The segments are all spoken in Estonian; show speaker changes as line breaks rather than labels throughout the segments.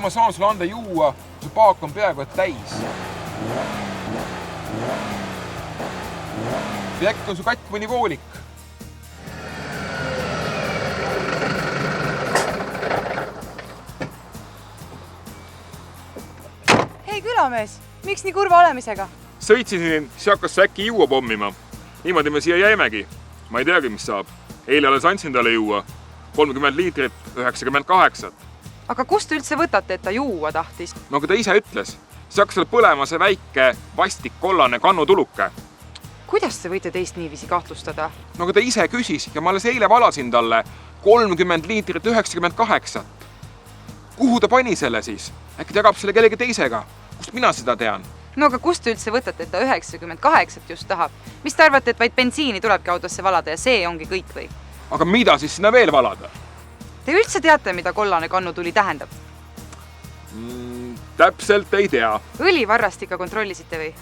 ma saan sulle anda juua, kui su paak on peaaegu et täis? Või äkki on su katk mõni voolik?
Hei külamees, miks nii kurva olemisega?
Sõitsin siin, siis hakkas äkki juua pommima. Niimoodi me siia jäimegi. Ma ei teagi, mis saab. Eile alles andsin talle juua. 30 liitrit, 98.
Aga kust üldse võtate, et ta juua tahtis?
No kui ta ise ütles, siis hakkas seal põlema see väike vastik kollane kannutuluke.
Kuidas te võite teist niiviisi kahtlustada?
No kui ta ise küsis ja ma alles eile valasin talle 30 liitrit, 98. Kuhu ta pani selle siis? Äkki ta jagab selle kellegi teisega? Kust mina seda tean?
No aga kust te üldse võtate, et ta 98 just tahab? Mis te arvate, et vaid bensiini tulebki autosse valada ja see ongi kõik või?
Aga mida siis sinna veel valada?
Te üldse teate, mida kollane kannutuli tähendab?
Täpselt ei tea.
Õlivarrast ikka kontrollisite või?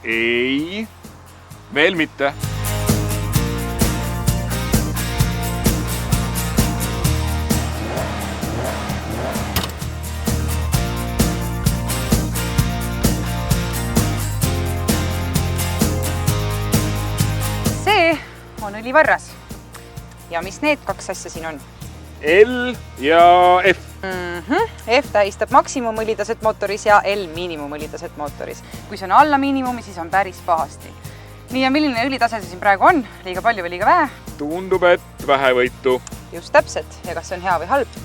Ei, veel mitte.
See on õlivarras. Ja mis need kaks asja siin on?
L ja F.
F tähistab maksimumõlitaset mootoris ja L miinimumõlitaset mootoris. Kui see on alla miinimumi, siis on päris pahasti. Nii ja milline õlitase see siin praegu on? Liiga palju või liiga vähe?
Tundub, et vähevõitu.
Just täpselt. Ja kas see on hea või halb?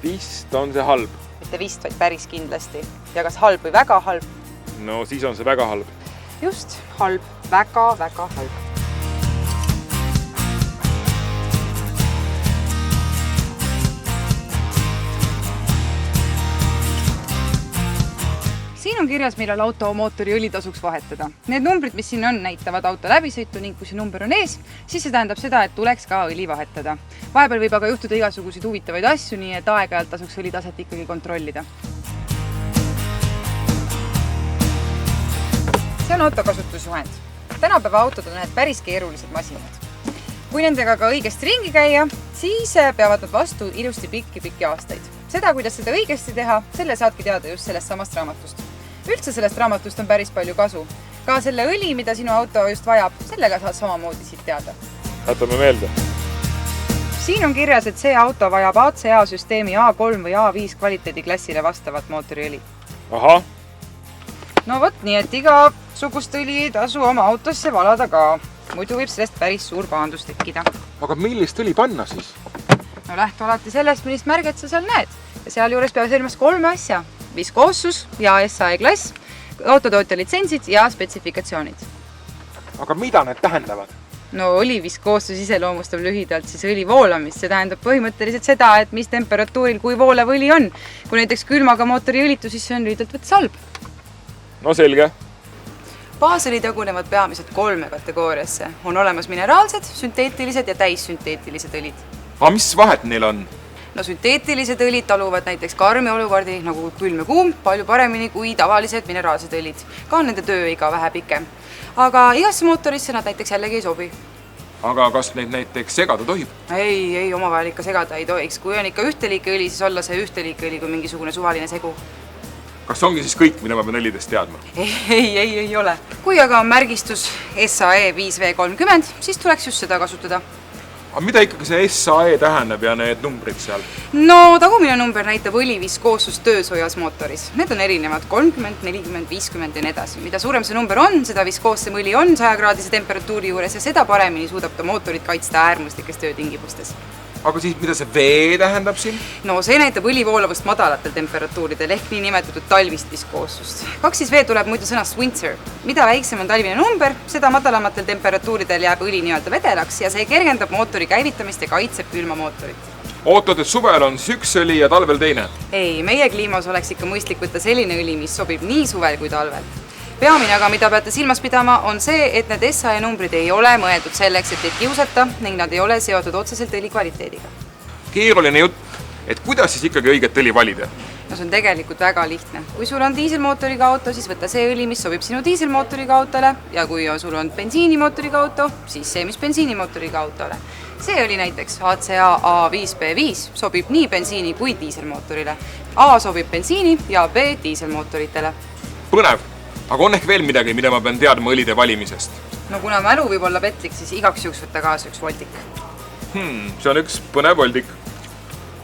Vist on see halb.
Mitte vist, vaid päris kindlasti. Ja kas halb või väga halb?
No siis on see väga halb.
Just, halb. Väga halb. Siin on kirjas, millal auto mootori õli tasuks vahetada. Need numbrid, mis siin on, näitavad auto läbisõitu ning kui see number on ees, siis see tähendab seda, et tuleks ka õli vahetada. Vahepeal võib aga juhtuda igasuguseid huvitavaid asju, nii et aeg-ajalt tasuks õlitaset ikkagi kontrollida. See on autokasutusjuhend. Tänapäeva autod on need päris keerulised masinad. Kui nendega ka õigesti ringi käia, siis peavad nad vastu ilusti pikki aastaid. Seda, kuidas seda õigesti teha, selle saadki teada just sellest samast raamatust. Üldse sellest raamatust on päris palju kasu. Ka selle õli, mida sinu auto just vajab, sellega saad samamoodi siit teada.
Jätame meelde.
Siin on kirjas, et see auto vajab ACA süsteemi A3 või A5 kvaliteediklassile vastavat mootoriõli.
Aha.
No vot, nii et igasugust õli ei tasu oma autosse valada ka. Muidu võib sellest päris suur pahandus tekkida.
Aga millist õli panna siis?
No lähtu alati sellest, millist märget sa seal näed. Ja seal juures peab selmas 3 asja. Viskoossus ja SAE klass, autotootja litsentsid ja spetsifikatsioonid.
Aga mida need tähendavad?
No õli viskoossus iseloomustab lühidalt siis õli voolamist. See tähendab põhimõtteliselt seda, et mis temperatuuril kui voolev õli on. Kui näiteks külmaga mootori õlitu, siis see on lühidalt võttes halb.
No selge.
Baasõlid jagunevad peamiselt 3 kategooriasse. On olemas mineraalsed, sünteetilised ja täissünteetilised õlid.
Aga mis vahet neil on?
No sünteetilised õlid taluvad näiteks karmi olukordi nagu külm ja kuum palju paremini kui tavalised mineraalsed õlid. Ka on nende tööiga vähe pikem. Aga igasse mootorisse nad näiteks jällegi ei sobi.
Aga kas neid näiteks segada tohib?
Ei, omavahel ikka segada ei tohiks. Kui on ikka ühte liiki õli, siis olla see ühte liiki õli kui mingisugune suvaline segu.
Kas ongi siis kõik, mida ma pean õlidest teadma?
Ei ole. Kui aga on märgistus SAE 5V30, siis tuleks just seda kasutada.
Aga mida ikkagi see SAE tähendab ja need numbrid seal?
No tagumine number näitab õliviskoossust töösoojas mootoris. Need on erinevad 30, 40, 50 ja nii edasi. Mida suurem see number on, seda viskoossem õli on 100-kraadise temperatuuri juures ja seda paremini suudab ta mootorit kaitsta äärmuslikes töötingimustes.
Aga siis mida see V tähendab siin?
No see näitab õlivoolavust madalatel temperatuuridel ehk nii nimetatud talvist viskoossust. 2V tuleb muidu sõnast winter. Mida väiksem on talvine number, seda madalamatel temperatuuridel jääb õli nii-öelda vedelaks ja see kergendab mootori käivitamist ja kaitseb külma mootorit.
Ootad, et suvel on siis üks õli ja talvel teine?
Ei, meie kliimas oleks ikka mõistlik võtta selline õli, mis sobib nii suvel kui talvel. Peamine aga, mida peate silmas pidama, on see, et need SAE numbrid ei ole mõeldud selleks, et teid kiusata ning nad ei ole seotud otseselt õli kvaliteediga.
Keeruline jutt, et kuidas siis ikkagi õiget õli valida?
No see on tegelikult väga lihtne. Kui sul on diiselmootoriga auto, siis võta see õli, mis sobib sinu diiselmootoriga autole ja kui sul on bensiinimootoriga auto, siis see, mis bensiinimootoriga autole. see oli näiteks ACA A5B5 sobib nii bensiini kui diiselmootorile. A sobib bensiini ja B diiselmootoritele.
Põnev, aga on ehk veel midagi, mida ma pean teadma õlide valimisest?
No kuna mälu võib olla petlik, siis igaks juhuks võtta kaasa üks voldik.
See on üks põnev voldik.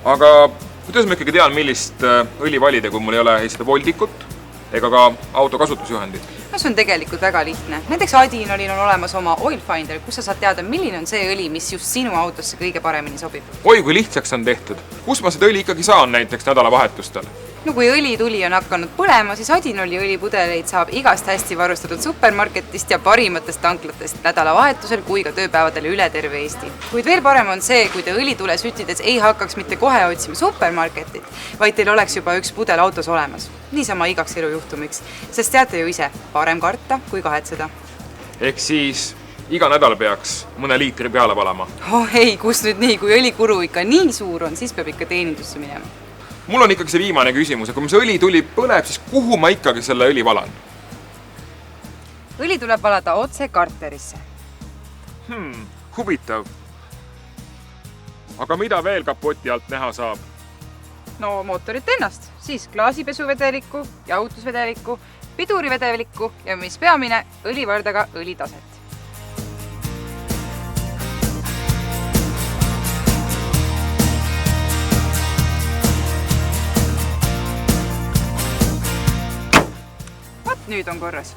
Aga kuidas ma ikkagi tean, millist õli valida, kui mul ei ole ei seda voldikut ega ka auto kasutusjuhendit?
No see on tegelikult väga lihtne. Näiteks Adinolil on olemas oma Oil Finder, kus sa saad teada, milline on see õli, mis just sinu autosse kõige paremini sobib.
Oi, kui lihtsaks on tehtud. Kus ma seda õli ikkagi saan näiteks nädalavahetustel?
No kui õlituli on hakanud põlema, siis Adinoli õlipudeleid saab igast hästi varustatud supermarketist ja parimatest tanklatest nädalavahetusel kui ka tööpäevadel üle terve Eesti. Kuid veel parem on see, kui te õlitule süttides ei hakkaks mitte kohe otsima supermarketit, vaid teil oleks juba üks pudel autos olemas. Niisama igaks elujuhtumiks, sest teate ju ise, parem karta kui kahetseda.
Ehk siis iga nädal peaks mõne liitri peale valama.
Oh ei, kus nüüd nii, kui õlikuru ikka nii suur on, siis peab ikka teenindusse minema.
Mul on ikkagi see viimane küsimus, kui see õli tuli põleb, siis kuhu ma ikkagi selle õli valan?
Õli tuleb valada otse karterisse.
Huvitav. Aga mida veel kapoti alt näha saab?
No mootorit ennast, siis klaasipesuvedelikku, jahutusvedelikku, pidurivedelikku ja mis peamine, õlivardaga õlitaset. Nüüd on korras.